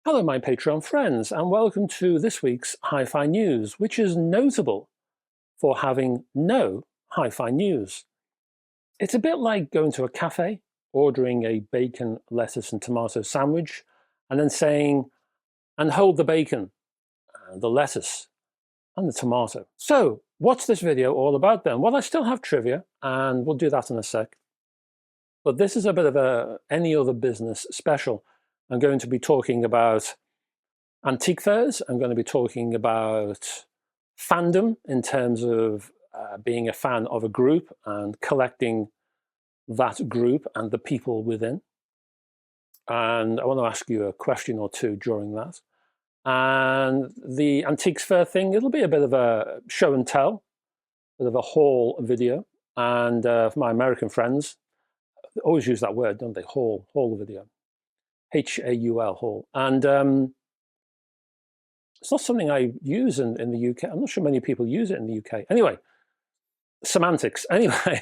Hello, my Patreon friends, and welcome to this week's HiFi News, which is notable for having no HiFi news. It's a bit like going to a cafe, ordering a bacon, lettuce, and tomato sandwich, and then saying, and hold the bacon, the lettuce, and the tomato. So, what's this video all about then? Well, I still have trivia, and we'll do that in a sec. But this is a bit of a any other business special. I'm going to be talking about antique fairs. I'm going to be talking about fandom in terms of being a fan of a group and collecting that group and the people within. And I want to ask you a question or two during that. And the antiques fair thing, it'll be a bit of a show and tell, a bit of a haul video. And for my American friends, they always use that word, don't they? Haul video. H-A-U-L, haul. And it's not something I use in the UK. I'm not sure many people use it in the UK. Anyway, semantics. Anyway,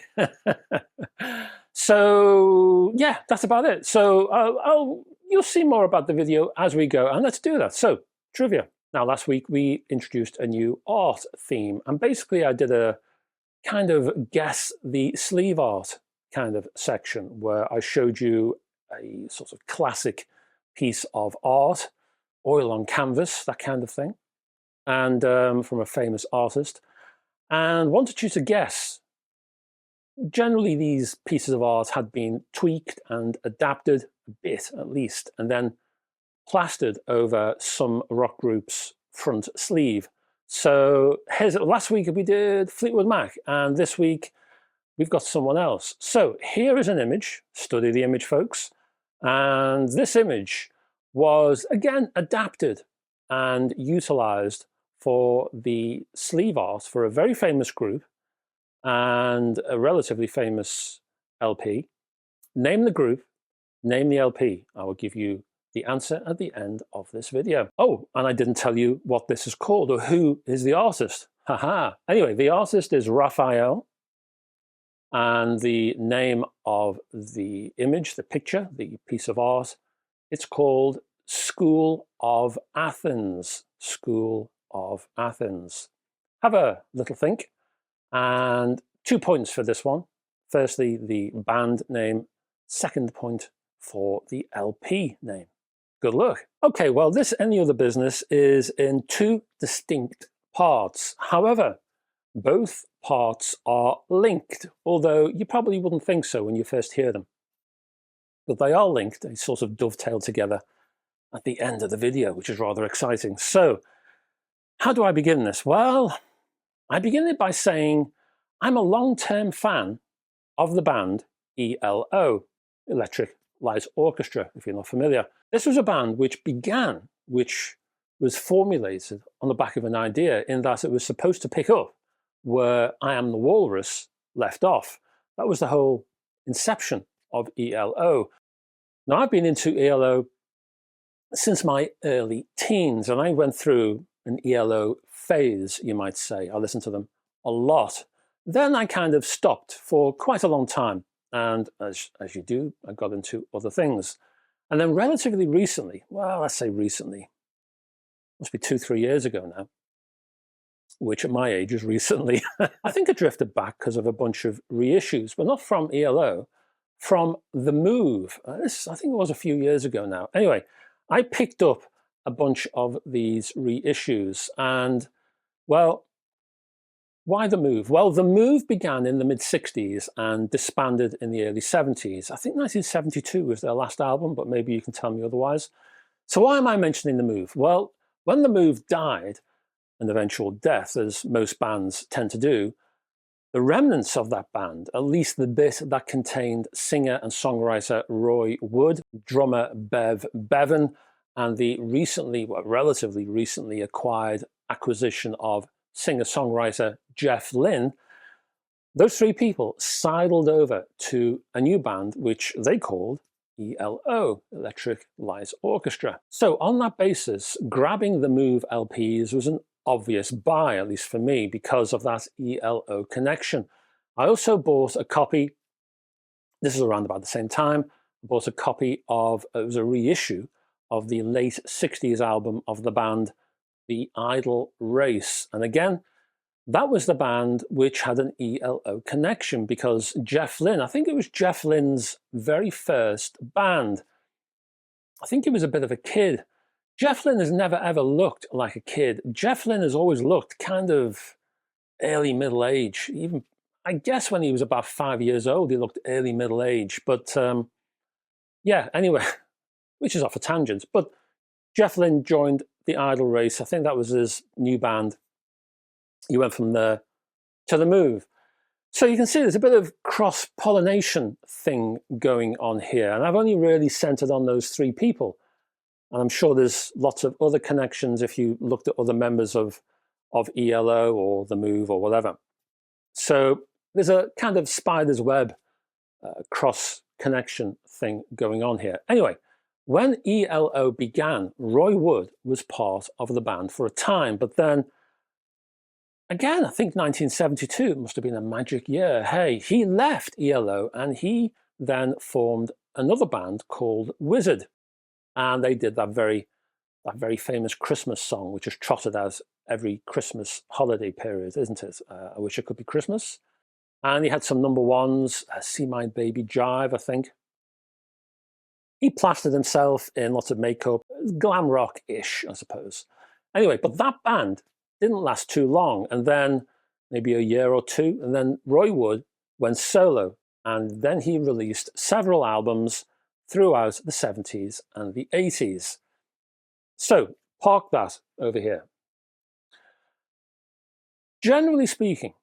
so yeah, that's about it. So you'll see more about the video as we go, and let's do that. So trivia. Now, last week we introduced a new art theme, and basically I did a kind of guess the sleeve art kind of section where I showed you a sort of classic piece of art, oil on canvas, that kind of thing, and from a famous artist, and wanted you to guess. Generally, these pieces of art had been tweaked and adapted a bit, at least, and then plastered over some rock group's front sleeve. So last week we did Fleetwood Mac, and this week we've got someone else. So here is an image. Study the image, folks. And this image was, again, adapted and utilized for the sleeve art for a very famous group and a relatively famous LP. Name the group, name the LP. I will give you the answer at the end of this video. Oh, and I didn't tell you what this is called or who is the artist. Haha. Anyway, the artist is Raphael. And the name of the image, the picture, the piece of art, it's called School of Athens. School of Athens. Have a little think. And 2 points for this one. Firstly, the band name. Second point for the LP name. Good luck. Okay, well, this Any Other Business is in two distinct parts. However, both parts are linked, although you probably wouldn't think so when you first hear them. But they are linked, they sort of dovetail together at the end of the video, which is rather exciting. So, how do I begin this? Well, I begin it by saying I'm a long-term fan of the band ELO, Electric Light Orchestra, if you're not familiar. This was a band which was formulated on the back of an idea in that it was supposed to pick up where I Am the Walrus left off. That was the whole inception of ELO. Now, I've been into ELO since my early teens, and I went through an ELO phase, you might say. I listened to them a lot. Then I kind of stopped for quite a long time, and as you do, I got into other things. And then relatively recently, well, let's say recently, must be 2-3 years ago now, which at my age is recently, I think I drifted back because of a bunch of reissues, but not from ELO, from The Move. I think it was a few years ago now. Anyway, I picked up a bunch of these reissues, and, well, why The Move? Well, The Move began in the mid-60s and disbanded in the early 70s. I think 1972 was their last album, but maybe you can tell me otherwise. So why am I mentioning The Move? Well, when The Move died, an eventual death, as most bands tend to do, the remnants of that band, at least the bit that contained singer and songwriter Roy Wood, drummer Bev Bevan, and the relatively recently acquired acquisition of singer-songwriter Jeff Lynne, those three people sidled over to a new band which they called ELO, Electric Light Orchestra. So on that basis, grabbing the Move LPs was an obvious buy, at least for me, because of that ELO connection. I also bought a copy, this is around about the same time, I bought a copy of, it was a reissue of the late 60s album of the band The Idle Race. And again, that was the band which had an ELO connection because Jeff Lynne, I think it was Jeff Lynne's very first band. I think he was a bit of a kid. Jeff Lynne has never ever looked like a kid. Jeff Lynne has always looked kind of early middle age. Even, I guess when he was about 5 years old, he looked early middle age. But yeah, anyway, which is off a tangent. But Jeff Lynne joined the Idle Race. I think that was his new band. He went from there to The Move. So you can see there's a bit of cross-pollination thing going on here. And I've only really centered on those three people. And I'm sure there's lots of other connections if you looked at other members of ELO or The Move or whatever. So there's a kind of spider's web cross-connection thing going on here. Anyway, when ELO began, Roy Wood was part of the band for a time, but then again, I think 1972 must have been a magic year. Hey, he left ELO and he then formed another band called Wizard. And they did that very famous Christmas song, which is trotted out every Christmas holiday period, isn't it? I Wish It Could Be Christmas. And he had some number ones, See My Baby Jive, I think. He plastered himself in lots of makeup, glam rock-ish, I suppose. Anyway, but that band didn't last too long, and then maybe a year or two, and then Roy Wood went solo, and then he released several albums throughout the 70s and the 80s. So, park that over here. Generally speaking,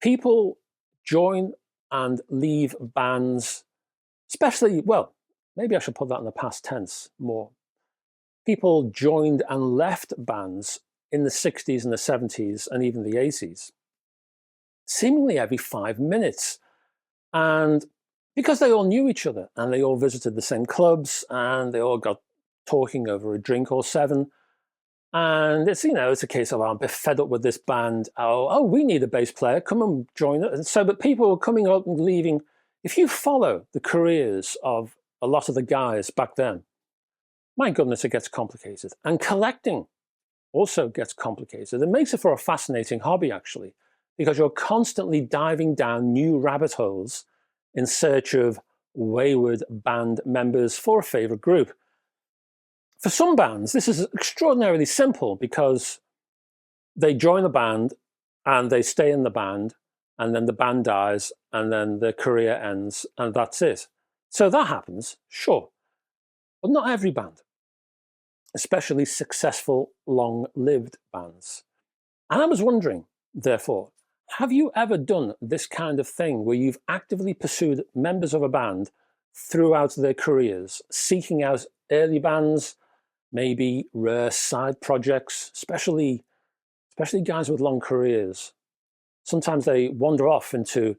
people join and leave bands, especially, well, maybe I should put that in the past tense more. People joined and left bands in the 60s and the 70s and even the 80s, seemingly every 5 minutes. And because they all knew each other and they all visited the same clubs and they all got talking over a drink or seven. And it's, it's a case of, I'm a bit fed up with this band. Oh, we need a bass player. Come and join us. And so, but people were coming up and leaving. If you follow the careers of a lot of the guys back then, my goodness, it gets complicated. And collecting also gets complicated. It makes it for a fascinating hobby, actually, because you're constantly diving down new rabbit holes in search of wayward band members for a favorite group. For some bands, this is extraordinarily simple because they join a band and they stay in the band, and then the band dies and then their career ends and that's it. So that happens, sure, but not every band, especially successful, long-lived bands. And I was wondering, therefore, have you ever done this kind of thing where you've actively pursued members of a band throughout their careers, seeking out early bands, maybe rare side projects, especially guys with long careers? Sometimes they wander off into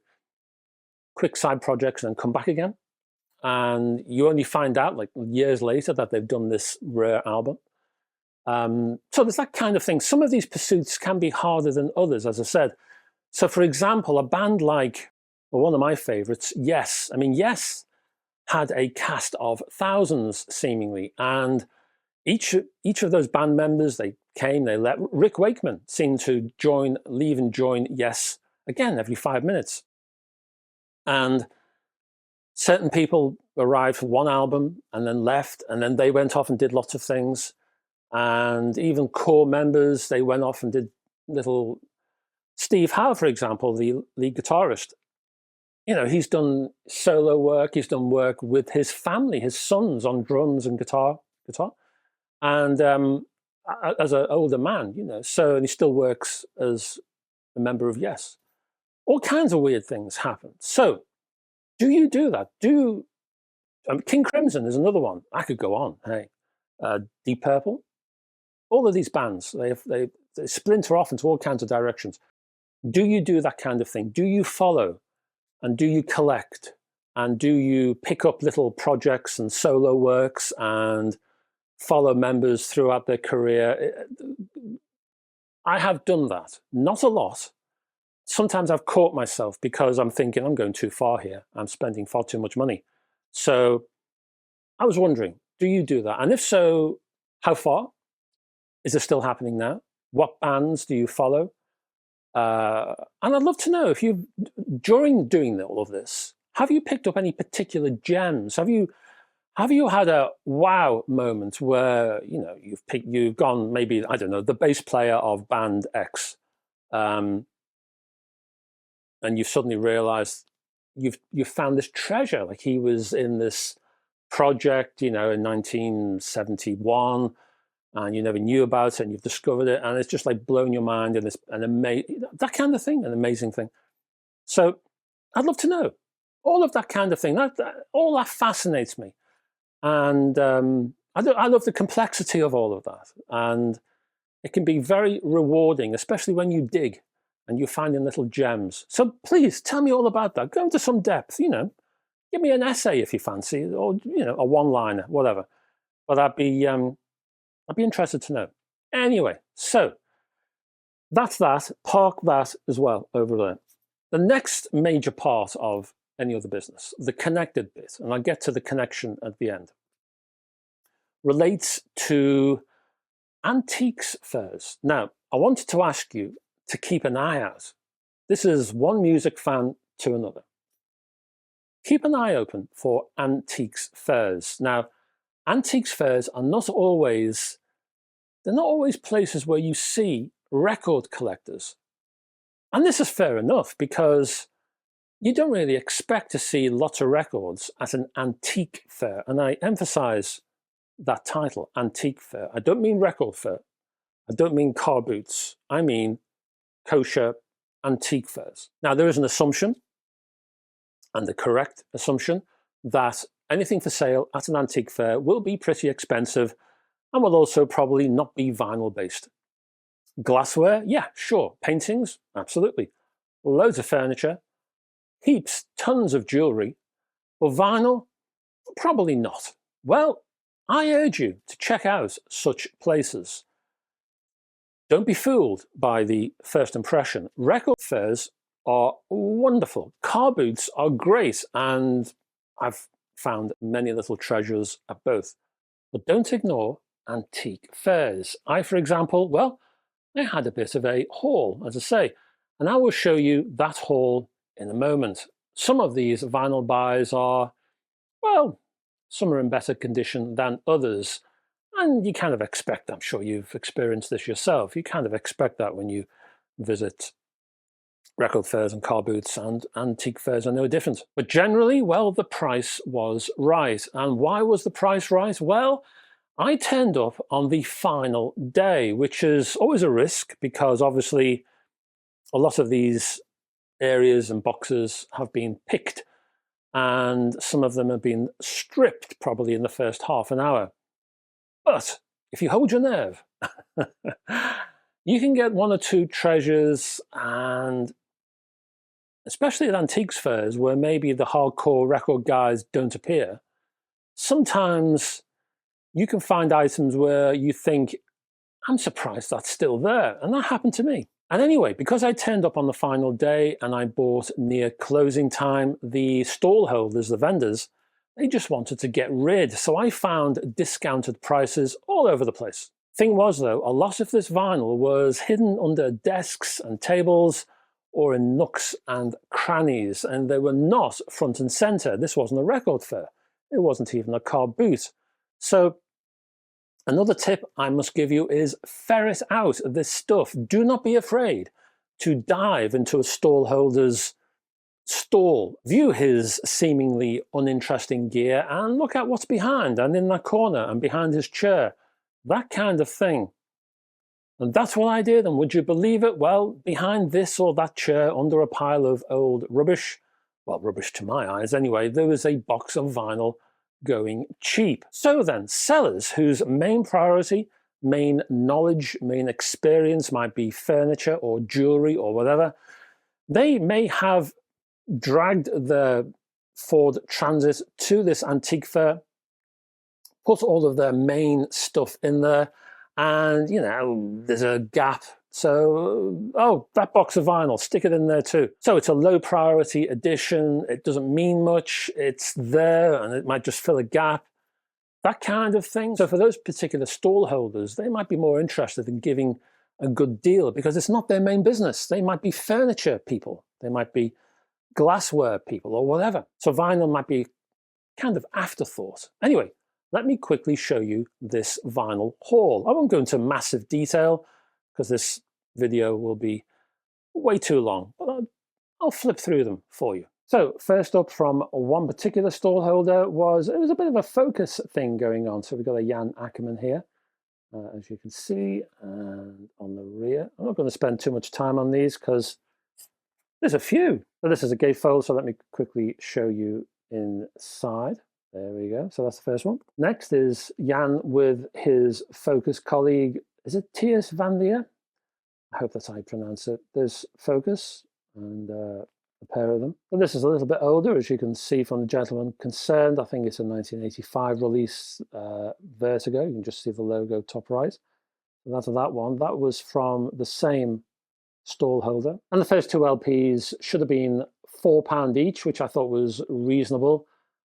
quick side projects and come back again. And you only find out like years later that they've done this rare album. So there's that kind of thing. Some of these pursuits can be harder than others, as I said. So for example, a band like, well, one of my favorites, Yes. I mean, Yes had a cast of thousands, seemingly. And each of those band members, they came, they left. Rick Wakeman seemed to leave and join Yes again every 5 minutes. And certain people arrived for one album and then left, and then they went off and did lots of things. And even core members, they went off and did little... Steve Howe, for example, the lead guitarist, he's done solo work, he's done work with his family, his sons on drums and guitar. And as an older man, so, and he still works as a member of Yes. All kinds of weird things happen. So, do you do that? King Crimson is another one. I could go on. Hey, Deep Purple, all of these bands, they splinter off into all kinds of directions. Do you do that kind of thing? Do you follow and do you collect and do you pick up little projects and solo works and follow members throughout their career? I have done that. Not a lot. Sometimes I've caught myself because I'm thinking I'm going too far here. I'm spending far too much money. So I was wondering, Do you do that? And if so, how far? Is it still happening now? What bands do you follow? And I'd love to know if you, during doing all of this, have you picked up any particular gems? Have you had a wow moment where you've gone, maybe, I don't know, the bass player of band X, and you've suddenly realized you've found this treasure, like he was in this project, in 1971, and you never knew about it, and you've discovered it, and it's just like blown your mind, and it's that kind of thing, an amazing thing. So I'd love to know all of that kind of thing. All that fascinates me, and I love the complexity of all of that, and it can be very rewarding, especially when you dig and you're finding little gems. So please tell me all about that. Go into some depth. Give me an essay if you fancy, or a one-liner, whatever. But I'd be interested to know. Anyway, so that's that. Park that as well over there. The next major part of any other business, the connected bit, and I'll get to the connection at the end, relates to antiques fairs. Now, I wanted to ask you to keep an eye out. This is one music fan to another. Keep an eye open for antiques fairs. Now, antiques fairs are not always places where you see record collectors. And this is fair enough, because you don't really expect to see lots of records at an antique fair. And I emphasize that title, antique fair. I don't mean record fair. I don't mean car boots. I mean kosher antique fairs. Now, there is an assumption, and the correct assumption, that anything for sale at an antique fair will be pretty expensive and will also probably not be vinyl based. Glassware, yeah, sure. Paintings, absolutely. Loads of furniture, heaps, tons of jewelry. But vinyl, probably not. Well, I urge you to check out such places. Don't be fooled by the first impression. Record fairs are wonderful. Car boots are great, and I've found many little treasures at both. But don't ignore antique fairs. I, for example, I had a bit of a haul, as I say, and I will show you that haul in a moment. Some of these vinyl buys are, some are in better condition than others. And you kind of expect, I'm sure you've experienced this yourself, you kind of expect that when you visit record fairs and car boots, and antique fairs are no different. But generally, the price was right. And why was the price right? Well, I turned up on the final day, which is always a risk, because obviously a lot of these areas and boxes have been picked, and some of them have been stripped probably in the first half an hour. But if you hold your nerve, you can get one or two treasures, and especially at antiques fairs where maybe the hardcore record guys don't appear, sometimes you can find items where you think, I'm surprised that's still there. And that happened to me. And anyway, because I turned up on the final day and I bought near closing time, the stall holders, the vendors, they just wanted to get rid. So I found discounted prices all over the place. Thing was, though, a lot of this vinyl was hidden under desks and tables or in nooks and crannies, and they were not front and center. This wasn't a record fair. It wasn't even a car boot. So another tip I must give you is ferret out this stuff. Do not be afraid to dive into a stall holder's stall, view his seemingly uninteresting gear, and look at what's behind and in that corner and behind his chair. That kind of thing. And that's what I did, and would you believe it? Well, behind this or that chair, under a pile of old rubbish, rubbish to my eyes anyway, there was a box of vinyl going cheap. So then, sellers whose main priority, main knowledge, main experience might be furniture or jewelry or whatever, they may have dragged the Ford Transit to this antique fair, put all of their main stuff in there, and, there's a gap. So, that box of vinyl, stick it in there too. So it's a low priority addition. It doesn't mean much. It's there, and it might just fill a gap. that kind of thing. So for those particular stall holders, they might be more interested in giving a good deal because it's not their main business. They might be furniture people, they might be glassware people or whatever. So vinyl might be kind of afterthought. Anyway, let me quickly show you this vinyl haul. I won't go into massive detail because this video will be way too long, but I'll flip through them for you. So first up from one particular stall holder it was a bit of a focus thing going on. So we've got a Jan Ackerman here, as you can see, and on the rear. I'm not going to spend too much time on these because there's a few. So this is a gatefold, so let me quickly show you inside. There we go. So that's the first one. Next is Jan with his focus colleague. Is it Thies van Leer? I hope that's how you pronounce it. There's focus and a pair of them. But this is a little bit older, as you can see from the gentleman concerned. I think it's a 1985 release, Vertigo. You can just see the logo top right. And that's that one. That was from the same stall holder. And the first two LPs should have been £4 each, which I thought was reasonable.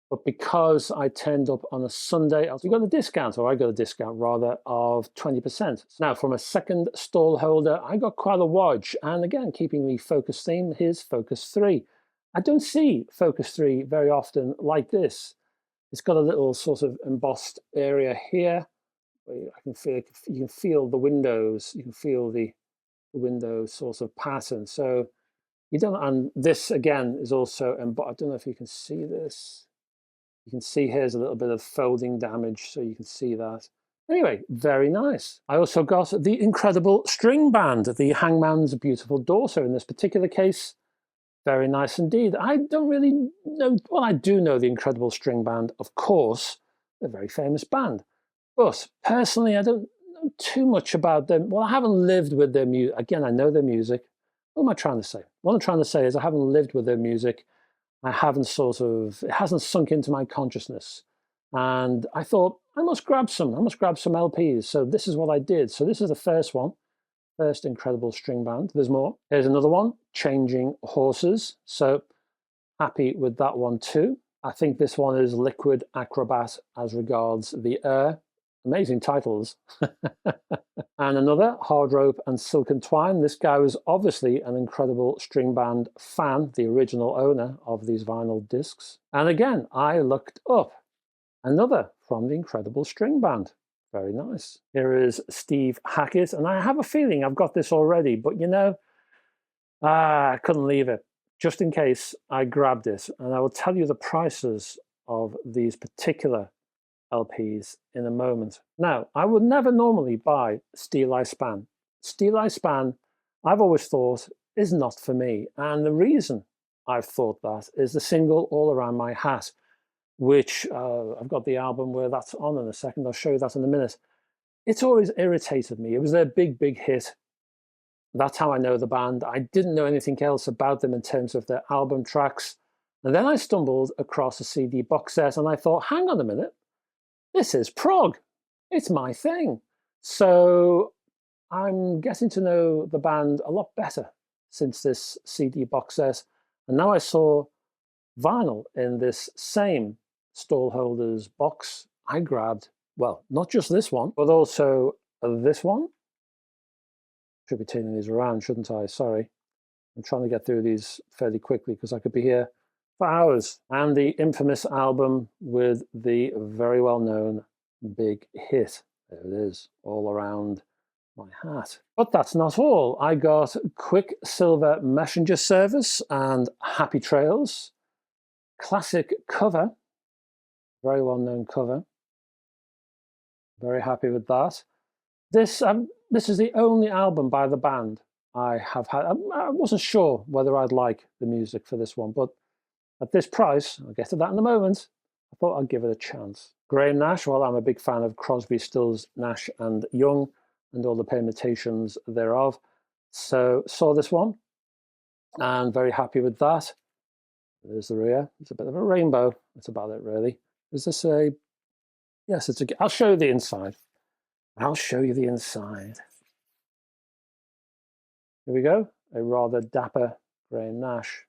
But because I turned up on a Sunday, we got a discount, or I got a discount rather, of 20%. Now, from a second stall holder, I got quite a watch. And again, keeping the Focus theme, here's Focus 3. I don't see Focus 3 very often like this. It's got a little sort of embossed area here. Where you can feel the windows, you can feel the window sort of pattern. So you don't, and this again is also embossed. I don't know if you can see this. You can see here's a little bit of folding damage, so you can see that. Anyway, very nice. I also got the incredible string band, the Hangman's Beautiful Daughter in this particular case. Very nice indeed. I don't really know, well, I do know the Incredible String Band, of course, a very famous band. But personally, I don't know too much about them. Well, I haven't lived with their music. Again, I know their music. What am I trying to say? What I'm trying to say is I haven't lived with their music. I haven't it hasn't sunk into my consciousness. And I thought, I must grab some LPs. So this is what I did. So this is the first one, first Incredible String Band. There's more. Here's another one, Changing Horses. So happy with that one too. I think this one is Liquid Acrobat as regards the air. Amazing titles. And another, Hard Rope and Silken Twine. This guy was obviously an Incredible String Band fan, the original owner of these vinyl discs. And again, I looked up another from the Incredible String Band. Very nice. Here is Steve Hackett, and I have a feeling I've got this already, but you know, I couldn't leave it. Just in case, I grabbed it, and I will tell you the prices of these particular LPs in a moment. Now, I would never normally buy Steel Span. Steel Span, I've always thought, is not for me. And the reason I've thought that is the single All Around My Hat, which I've got the album where that's on in a second. I'll show you that in a minute. It's always irritated me. It was their big, big hit. That's how I know the band. I didn't know anything else about them in terms of their album tracks. And then I stumbled across a CD box set and I thought, hang on a minute. This is prog. It's my thing. So I'm getting to know the band a lot better since this CD box set. And now I saw vinyl in this same stall holders box. I grabbed, well, not just this one, but also this one. Should be turning these around, shouldn't I? Sorry. I'm trying to get through these fairly quickly because I could be here for hours. And the infamous album with the very well-known big hit. There it is, All Around My Hat. But that's not all. I got Quicksilver Messenger Service and Happy Trails. Classic cover. Very well-known cover. Very happy with that. This is the only album by the band I have had. I wasn't sure whether I'd like the music for this one, but at this price, I'll get to that in a moment, I thought I'd give it a chance. Graham Nash, well, I'm a big fan of Crosby, Stills, Nash and Young and all the permutations thereof. So saw this one and very happy with that. There's the rear. It's a bit of a rainbow. That's about it, really. Is this a... Yes, it's a... I'll show you the inside. I'll show you the inside. Here we go. A rather dapper Graham Nash.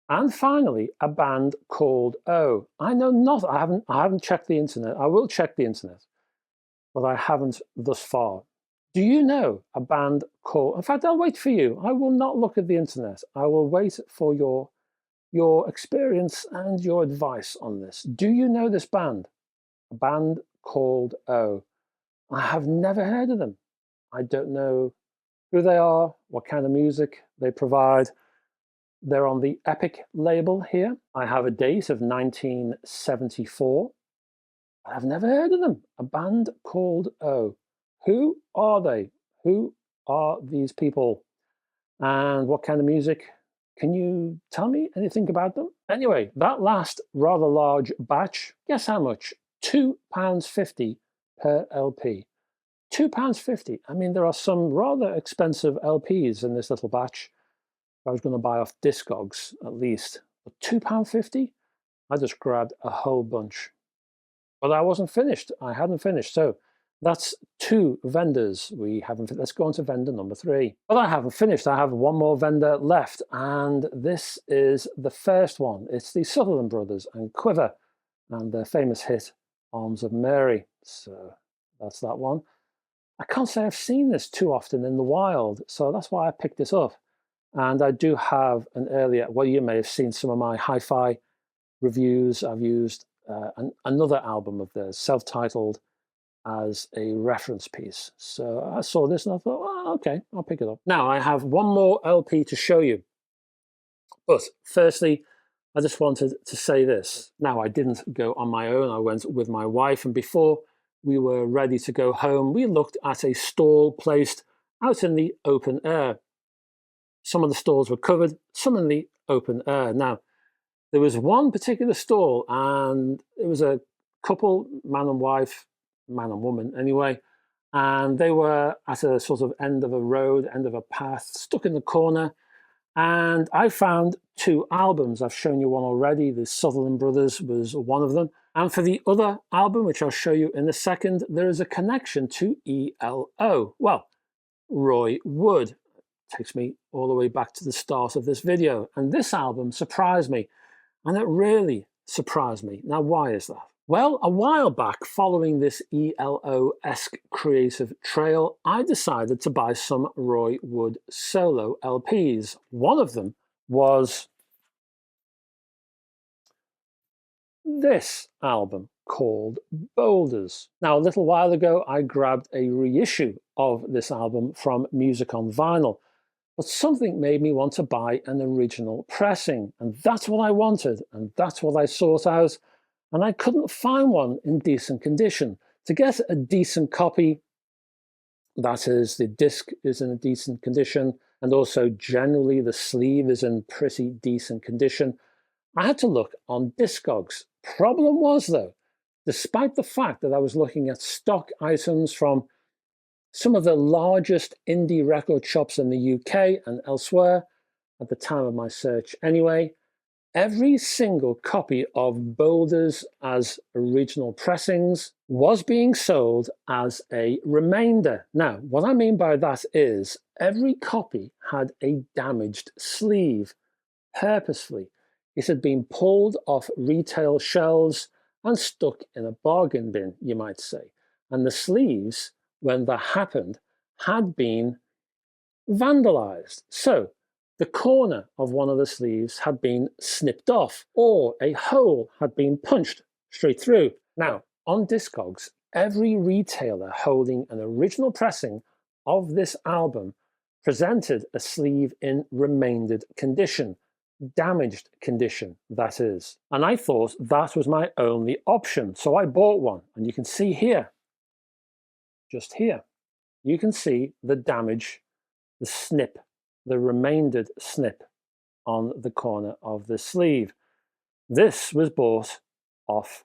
And finally, a band called O. I know not. I haven't checked the internet. I will check the internet, but I haven't thus far. Do you know a band called? In fact, I'll wait for you. I will not look at the internet. I will wait for your experience and your advice on this. Do you know this band? A band called O. I have never heard of them. I don't know who they are, what kind of music they provide. They're on the Epic label here. I have a date of 1974. I've never heard of them. A band called O. Who are they? Who are these people? And what kind of music? Can you tell me anything about them? Anyway, that last rather large batch, guess how much? £2.50 per LP. £2.50. I mean, there are some rather expensive LPs in this little batch. I was going to buy off Discogs at least. But £2.50? I just grabbed a whole bunch. But I wasn't finished. I hadn't finished. So that's 2 vendors. We haven't. Let's go on to vendor number 3. But I haven't finished. I have one more vendor left. And this is the first one. It's the Sutherland Brothers and Quiver and their famous hit, Arms of Mary. So that's that one. I can't say I've seen this too often in the wild. So that's why I picked this up. And I do have an earlier, well, you may have seen some of my HiFi reviews. I've used another album of theirs, self-titled, as a reference piece. So I saw this and I thought, oh, okay, I'll pick it up. Now I have one more LP to show you. But firstly, I just wanted to say this. Now, I didn't go on my own. I went with my wife. And before we were ready to go home, we looked at a stall placed out in the open air. Some of the stalls were covered, some in the open air. Now, there was one particular stall, and it was a couple, man and wife, man and woman anyway, and they were at a sort of end of a road, end of a path, stuck in the corner, and I found 2 albums. I've shown you one already. The Sutherland Brothers was one of them. And for the other album, which I'll show you in a second, there is a connection to ELO. Well, Roy Wood. Takes me all the way back to the start of this video. And this album surprised me. And it really surprised me. Now, why is that? Well, a while back, following this ELO-esque creative trail, I decided to buy some Roy Wood solo LPs. One of them was this album called Boulders. Now, a little while ago, I grabbed a reissue of this album from Music on Vinyl. But something made me want to buy an original pressing, and that's what I wanted, and that's what I sought out, and I couldn't find one in decent condition. To get a decent copy, that is, the disc is in a decent condition, and also generally the sleeve is in pretty decent condition, I had to look on Discogs. Problem was, though, despite the fact that I was looking at stock items from some of the largest indie record shops in the UK and elsewhere, at the time of my search anyway, every single copy of Boulders as original pressings was being sold as a remainder. Now, what I mean by that is every copy had a damaged sleeve, purposefully. It had been pulled off retail shelves and stuck in a bargain bin, you might say. And the sleeves, when that happened, had been vandalized. So the corner of one of the sleeves had been snipped off, or a hole had been punched straight through. Now, on Discogs, every retailer holding an original pressing of this album presented a sleeve in remaindered condition, damaged condition, that is. And I thought that was my only option, so I bought one. And you can see here, just here, you can see the damage, the snip, the remaindered snip on the corner of the sleeve. This was bought off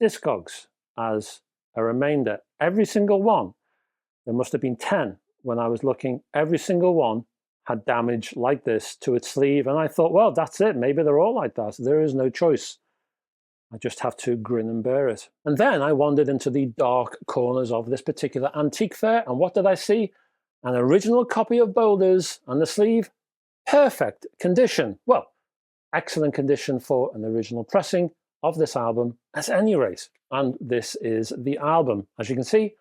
Discogs as a remainder. Every single one, there must have been 10 when I was looking, every single one had damage like this to its sleeve. And I thought, well, that's it. Maybe they're all like that. There is no choice. I just have to grin and bear it. And then I wandered into the dark corners of this particular antique fair. And what did I see? An original copy of Boulders, and the sleeve, perfect condition. Well, excellent condition for an original pressing of this album at any rate. And this is the album. As you can see,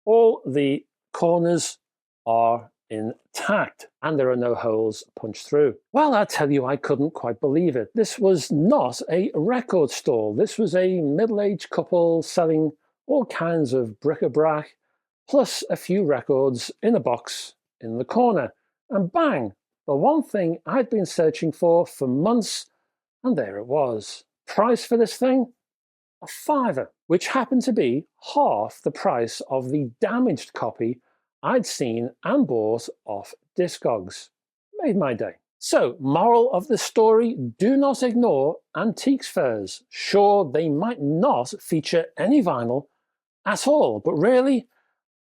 all the corners are intact and there are no holes punched through. Well, I tell you, I couldn't quite believe it. This was not a record store. This was a middle-aged couple selling all kinds of bric-a-brac, plus a few records in a box in the corner. And bang, the one thing I'd been searching for months, and there it was. Price for this thing? A £5, which happened to be half the price of the damaged copy I'd seen and bought off Discogs. Made my day. So, moral of the story, do not ignore antiques fairs. Sure, they might not feature any vinyl at all, but really,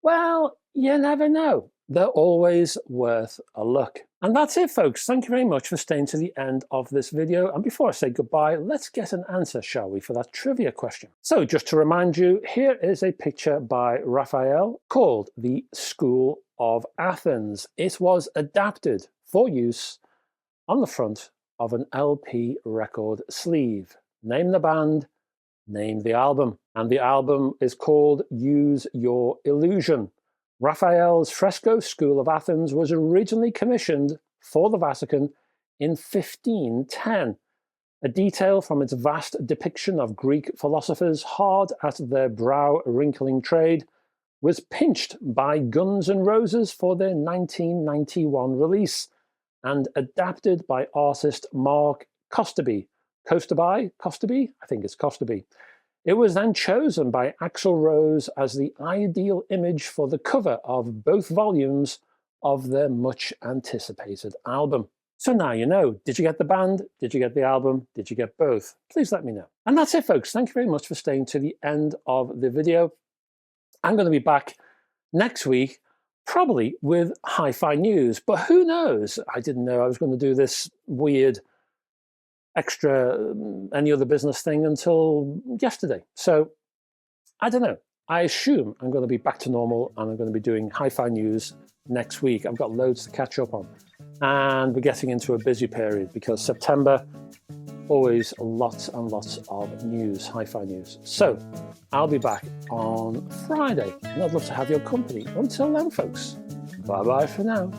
well, you never know. They're always worth a look. And that's it, folks. Thank you very much for staying to the end of this video. And before I say goodbye, let's get an answer, shall we, for that trivia question. So just to remind you, here is a picture by Raphael called The School of Athens. It was adapted for use on the front of an LP record sleeve. Name the band, name the album. And the album is called Use Your Illusion. Raphael's fresco School of Athens was originally commissioned for the Vatican in 1510. A detail from its vast depiction of Greek philosophers hard at their brow-wrinkling trade was pinched by Guns N' Roses for their 1991 release and adapted by artist Mark Costaby. Costaby? I think it's Costaby. It was then chosen by Axl Rose as the ideal image for the cover of both volumes of their much-anticipated album. So now you know. Did you get the band? Did you get the album? Did you get both? Please let me know. And that's it, folks. Thank you very much for staying to the end of the video. I'm going to be back next week, probably with HiFi news, but who knows? I didn't know I was going to do this weird extra any other business thing until yesterday. So I don't know. I assume I'm going to be back to normal and I'm going to be doing HiFi news next week. I've got loads to catch up on. And we're getting into a busy period because September, always lots and lots of news, HiFi news. So I'll be back on Friday and I'd love to have your company. Until then, folks, bye-bye for now.